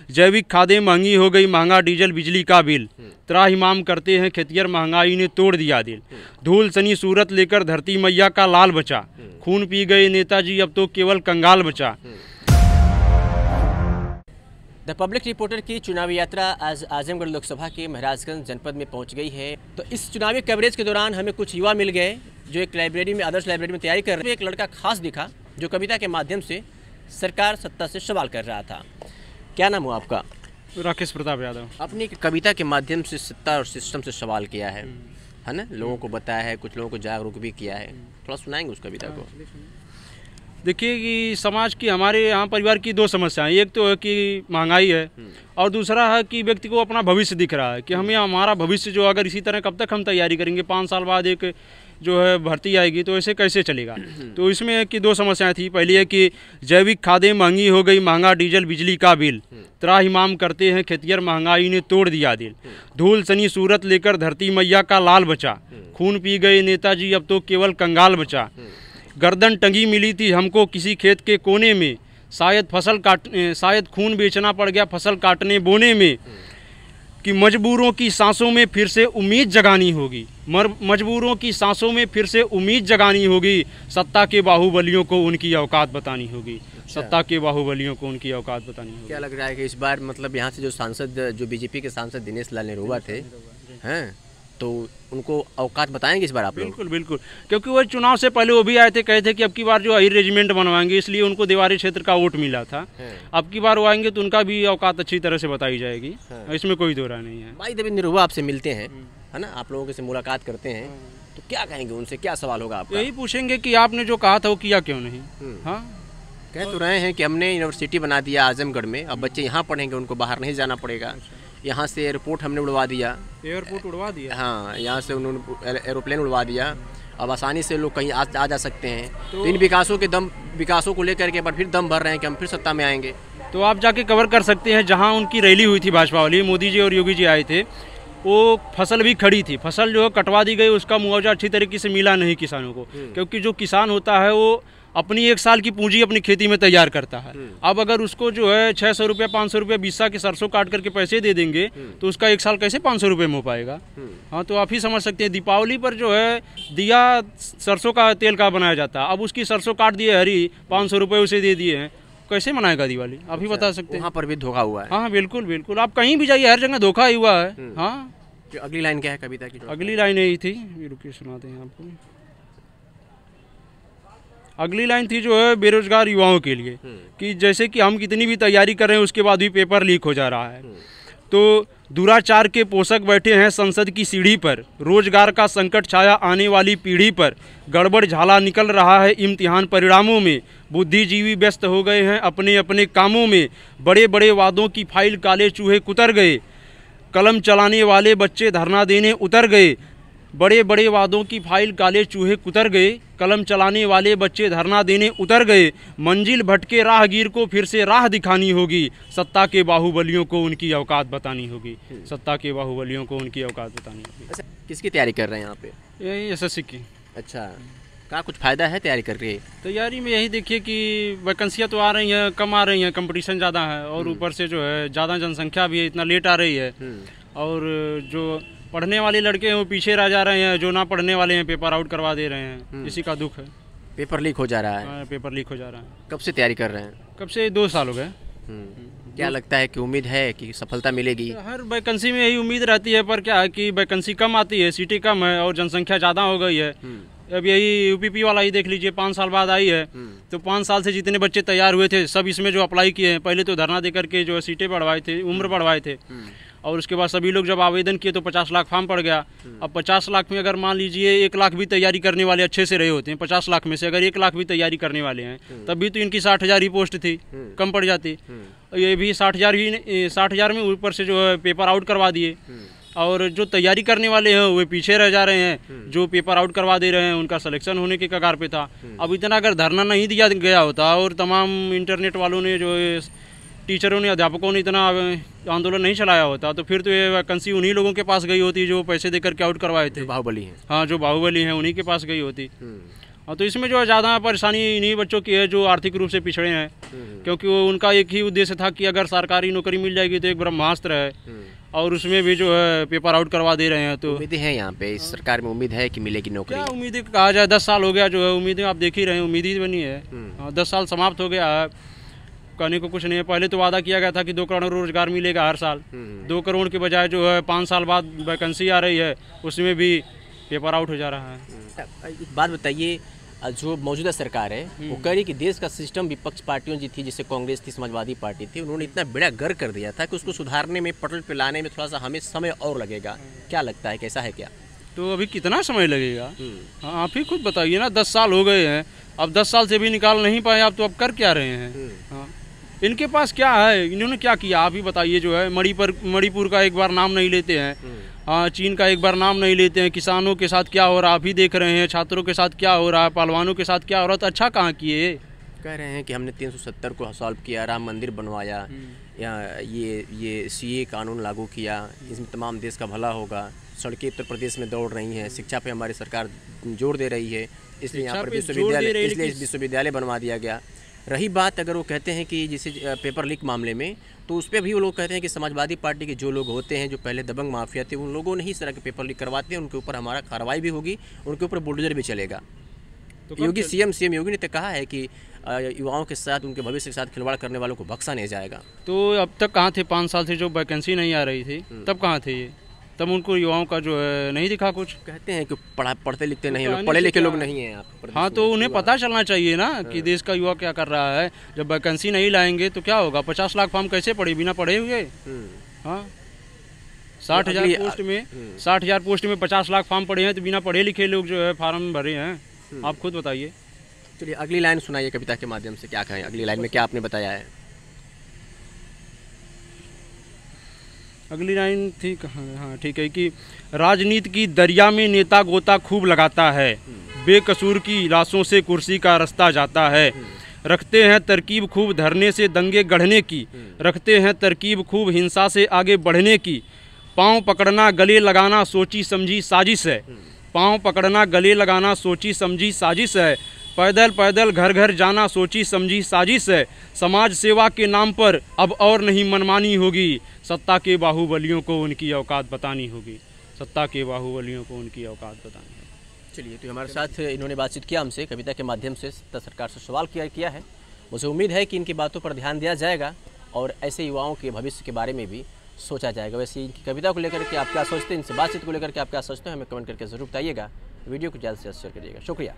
जैविक खादें महंगी हो गई, महंगा डीजल बिजली का बिल, त्राहिमाम करते हैं खेतिहर, महंगाई ने तोड़ दिया दिल। धूल सनी सूरत लेकर धरती मैया का लाल बचा, खून पी गए नेताजी अब तो केवल कंगाल बचा। द पब्लिक रिपोर्टर की चुनावी यात्रा आज आजमगढ़ लोकसभा के महाराजगंज जनपद में पहुंच गई है। तो इस चुनावी कवरेज के दौरान हमें कुछ युवा मिल गए जो एक लाइब्रेरी में, आदर्श लाइब्रेरी में तैयारी कर रहे थे। एक लड़का खास दिखा जो कविता के माध्यम से सरकार सत्ता से सवाल कर रहा था। क्या नाम हुआ आपका? राकेश प्रताप यादव। अपनी कविता के माध्यम से सत्ता और सिस्टम से सवाल किया है ना, लोगों को बताया है, कुछ लोगों को जागरूक भी किया है। थोड़ा सुनाएंगे उस कविता को? देखिए कि समाज की, हमारे यहाँ परिवार की दो समस्याएं, एक तो है कि महंगाई है और दूसरा है कि व्यक्ति को अपना भविष्य दिख रहा है कि हमें हमारा भविष्य जो अगर इसी तरह कब तक हम तैयारी करेंगे, 5 साल बाद एक जो है भर्ती आएगी तो ऐसे कैसे चलेगा। तो इसमें है कि दो समस्याएं थी। पहली है कि जैविक खादें महंगी हो गई, महंगा डीजल बिजली का बिल, त्राहिमाम करते हैं खेतिहर, महंगाई ने तोड़ दिया दिल। धूल सनी सूरत लेकर धरती मैया का लाल बचा, खून पी गए नेताजी अब तो केवल कंगाल बचा। गर्दन टंगी मिली थी हमको किसी खेत के कोने में, शायद खून बेचना पड़ गया फसल काटने बोने में। कि मजबूरों की सांसों में फिर से उम्मीद जगानी होगी, मजबूरों की सांसों में फिर से उम्मीद जगानी होगी। सत्ता के बाहुबलियों को उनकी औकात बतानी होगी, सत्ता के बाहुबलियों को उनकी औकात बतानी होगी। क्या लग रहा है कि इस बार मतलब यहाँ से जो सांसद, जो बीजेपी के सांसद दिनेश लाल नेहरूआ थे हैं, तो उनको औकात बताएंगे इस बार आप लोग? बिल्कुल बिल्कुल, क्योंकि वो चुनाव से पहले वो भी आए थे, कहे थे कि अब की बार जो अहिर रेजिमेंट बनवाएंगे, इसलिए उनको देवारी क्षेत्र का वोट मिला था। अब की बार वो आएंगे तो उनका भी औकात अच्छी तरह से बताई जाएगी, इसमें कोई दो राय नहीं है। भाई देवेंद्र नेहरूआ आपसे मिलते हैं है ना, आप लोगों से मुलाकात करते हैं, तो क्या कहेंगे उनसे, क्या सवाल होगा आपका? यही पूछेंगे कि आपने जो कहा था वो किया क्यों नहीं। हाँ, कह तो रहे हैं कि हमने यूनिवर्सिटी बना दिया आजमगढ़ में, अब बच्चे यहाँ पढ़ेंगे, उनको बाहर नहीं जाना पड़ेगा। यहाँ से एयरपोर्ट हमने उड़वा दिया, एयरपोर्ट उड़वा दिया, हाँ, यहाँ से उन्होंने एरोप्लेन उड़वा दिया। अब आसानी से लोग कहीं आ जा सकते हैं। तो इन विकासों को लेकर के पर फिर दम भर रहे हैं कि हम फिर सत्ता में आएंगे। तो आप जाके कवर कर सकते हैं, जहाँ उनकी रैली हुई थी भाजपा वाली, मोदी जी और योगी जी आए थे, वो फसल भी खड़ी थी, फसल जो है कटवा दी गई, उसका मुआवजा अच्छी तरीके से मिला नहीं किसानों को। क्योंकि जो किसान होता है वो अपनी 1 साल की पूंजी अपनी खेती में तैयार करता है। अब अगर उसको जो है 600 रुपये 500 रुपये बीसा के सरसों काट करके पैसे दे देंगे तो उसका 1 साल कैसे 500 रुपये में हो पाएगा। हाँ, तो आप ही समझ सकते हैं, दीपावली पर जो है दिया सरसों का तेल का बनाया जाता है, अब उसकी सरसों काट दिए हरी, 500 रुपये उसे दे दिए हैं, कैसे मनाएगा दिवाली, आप ही बता सकते हैं। वहाँ पर भी धोखा हुआ है। हाँ बिल्कुल बिल्कुल, आप कहीं भी जाइए हर जगह धोखा ही हुआ है। हाँ, अगली लाइन क्या है कविता की? अगली लाइन यही थी, रुकिए सुनाते हैं आपको। अगली लाइन थी जो है बेरोजगार युवाओं के लिए, कि जैसे कि हम कितनी भी तैयारी कर रहे हैं उसके बाद भी पेपर लीक हो जा रहा है। तो दुराचार के पोषक बैठे हैं संसद की सीढ़ी पर, रोजगार का संकट छाया आने वाली पीढ़ी पर, गड़बड़ झाला निकल रहा है इम्तिहान परिणामों में, बुद्धिजीवी व्यस्त हो गए हैं अपने अपने कामों में, बड़े बड़े वादों की फाइल काले चूहे कुतर गए, कलम चलाने वाले बच्चे धरना देने उतर गए। बड़े बड़े वादों की फाइल काले चूहे कुतर गए, कलम चलाने वाले बच्चे धरना देने उतर गए। मंजिल भटके राहगीर को फिर से राह दिखानी होगी, सत्ता के बाहुबलियों को उनकी औकात बतानी होगी, सत्ता के बाहुबलियों को उनकी औकात बतानी होगी। अच्छा, किसकी तैयारी कर रहे हैं यहाँ पे? यही एसएससी की। अच्छा, क्या कुछ फ़ायदा है तैयारी कर रही है? तैयारी में यही देखिए कि वैकेंसियाँ तो आ रही हैं, कम आ रही हैं, कंपटीशन ज़्यादा है, और ऊपर से जो है ज़्यादा जनसंख्या भी है, इतना लेट आ रही है, और जो पढ़ने वाले लड़के हैं वो पीछे रह जा रहे हैं, जो ना पढ़ने वाले हैं पेपर आउट करवा दे रहे हैं, इसी का दुख है। पेपर लीक हो जा रहा है? पेपर लीक हो जा रहा है। कब से तैयारी कर रहे हैं? कब से? 2 साल हो गए। क्या लगता है कि उम्मीद है कि सफलता मिलेगी? हर वैकेंसी में यही उम्मीद रहती है, पर क्या है कि वैकेंसी कम आती है, सीटें कम है और जनसंख्या ज़्यादा हो गई है। अब यही यूपीपी वाला ही देख लीजिए, 5 साल बाद आई है, तो 5 साल से जितने बच्चे तैयार हुए थे सब इसमें जो अप्लाई किए हैं, पहले तो धरना दे करके जो है सीटें बढ़वाए थे, उम्र बढ़वाए थे, और उसके बाद सभी लोग जब आवेदन किए तो 50 लाख फॉर्म पड़ गया। अब 50 लाख में अगर मान लीजिए 1 लाख भी तैयारी करने वाले अच्छे से रहे होते हैं, 50 लाख में से अगर 1 लाख भी तैयारी करने वाले हैं, तब भी तो इनकी 60,000 ही पोस्ट थी, कम पड़ जाती। ये भी 60,000 में ऊपर से जो है पेपर आउट करवा दिए, और जो तैयारी करने वाले हैं वे पीछे रह जा रहे हैं, जो पेपर आउट करवा दे रहे हैं उनका सिलेक्शन होने के कगार पे था। अब इतना अगर धरना नहीं दिया गया होता और तमाम इंटरनेट वालों ने जो टीचरों ने अध्यापकों ने इतना आंदोलन नहीं चलाया होता, तो फिर तो ये वैकेंसी उन्हीं लोगों के पास गई होती जो पैसे देकर के आउट करवाए थे, बाहुबली हैं। हाँ, जो बाहुबली हैं उन्हीं के पास गई होती। हाँ, तो इसमें जो है ज़्यादा परेशानी इन्हीं बच्चों की है जो आर्थिक रूप से पिछड़े हैं, क्योंकि वो उनका एक ही उद्देश्य था कि अगर सरकारी नौकरी मिल जाएगी तो एक ब्रह्मास्त्र है, और उसमें भी जो है पेपर आउट करवा दे रहे हैं। तो उम्मीदें हैं यहाँ पे इस सरकार में, उम्मीद है कि मिलेगी नौकरी? क्या उम्मीदें कहा जाए, 10 साल हो गया जो है, उम्मीदें आप देख ही रहे हैं, उम्मीद ही बनी है। 10 साल समाप्त हो गया है, कहने को कुछ नहीं है। पहले तो वादा किया गया था कि 2 करोड़ रोजगार मिलेगा हर साल, 2 करोड़ के बजाय जो है 5 साल बाद वैकेंसी आ रही है, उसमें भी पेपर आउट हो जा रहा है। एक बात बताइए, जो मौजूदा सरकार है वो कह रही कि देश का सिस्टम विपक्ष पार्टियों जी थी, जैसे कांग्रेस थी, समाजवादी पार्टी थी, उन्होंने इतना बेड़ा गर्क कर दिया था कि उसको सुधारने में, पटल पे लाने में थोड़ा सा हमें समय और लगेगा। क्या लगता है, कैसा है क्या? तो अभी कितना समय लगेगा? हाँ, आप ही खुद बताइए ना, 10 साल हो गए हैं, अब 10 साल से भी निकाल नहीं पाए आप, तो अब कर क्या रहे हैं? हाँ, इनके पास क्या है, इन्होंने क्या किया आप ही बताइए। जो है मणिपुर का एक बार नाम नहीं लेते हैं, हाँ, चीन का एक बार नाम नहीं लेते हैं, किसानों के साथ क्या हो रहा आप ही देख रहे हैं, छात्रों के साथ क्या हो रहा है, पहलवानों के साथ क्या हो रहा है, तो अच्छा कहाँ किए? कह रहे हैं कि हमने 370 को सॉल्व किया, राम मंदिर बनवाया, या ये सीए कानून लागू किया, इसमें तमाम देश का भला होगा, सड़कें उत्तर प्रदेश में दौड़ रही हैं, शिक्षा पे हमारी सरकार जोर दे रही है, इसलिए यहाँ पर विश्वविद्यालय बनवा दिया गया। रही बात अगर वो कहते हैं कि जैसे पेपर लीक मामले में, तो उस पर भी वो लोग कहते हैं कि समाजवादी पार्टी के जो लोग होते हैं, जो पहले दबंग माफिया थे, उन लोगों ने ही इस तरह के पेपर लीक करवाते हैं, उनके ऊपर हमारा कार्रवाई भी होगी, उनके ऊपर बुलडोजर भी चलेगा। तो योगी सीएम योगी ने तो कहा है कि युवाओं के साथ, उनके भविष्य के साथ खिलवाड़ करने वालों को बख्शा नहीं जाएगा। तो अब तक कहाँ थे? 5 साल से जो वैकेंसी नहीं आ रही थी, तब कहाँ थे ये? तब उनको युवाओं का जो है नहीं दिखा कुछ। कहते हैं कि पढ़ते लिखते नहीं लोग, पढ़े लिखे लोग नहीं हैं आप। हाँ, तो उन्हें पता चलना चाहिए ना कि देश का युवा क्या कर रहा है। जब वैकेंसी नहीं लाएंगे तो क्या होगा? 50 लाख फॉर्म कैसे पढ़े, बिना पढ़े हुए? हाँ, 60,000 पोस्ट में 50 लाख फॉर्म पड़े हैं, तो बिना पढ़े लिखे लोग जो है फार्म भरे हैं। आप खुद बताइए। चलिए अगली लाइन सुनाइए कविता के माध्यम से, क्या कहें अगली लाइन में, क्या आपने बताया है? अगली लाइन ठीक, हाँ ठीक है, कि राजनीति की दरिया में नेता गोता खूब लगाता है, बेकसूर की लाशों से कुर्सी का रास्ता जाता है, रखते हैं तरकीब खूब धरने से दंगे गढ़ने की, रखते हैं तरकीब खूब हिंसा से आगे बढ़ने की, पाँव पकड़ना गले लगाना सोची समझी साजिश है, पाँव पकड़ना गले लगाना सोची समझी साजिश है, पैदल पैदल घर घर जाना सोची समझी साजिश है, समाज सेवा के नाम पर अब और नहीं मनमानी होगी, सत्ता के बाहुबलियों को उनकी औकात बतानी होगी, सत्ता के बाहुबलियों को उनकी औकात बतानी होगी। चलिए, तो हमारे साथ इन्होंने बातचीत किया हमसे, कविता के माध्यम से सरकार से सवाल किया है। मुझे उम्मीद है कि इनकी बातों पर ध्यान दिया जाएगा और ऐसे युवाओं के भविष्य के बारे में भी सोचा जाएगा। वैसे इनकी कविता को लेकर के आप क्या सोचते हैं, इनसे बातचीत को लेकर के आप क्या सोचते हैं, हमें कमेंट करके ज़रूर बताइएगा। वीडियो को ज़्यादा से ज़्यादा शेयर करिएगा। शुक्रिया।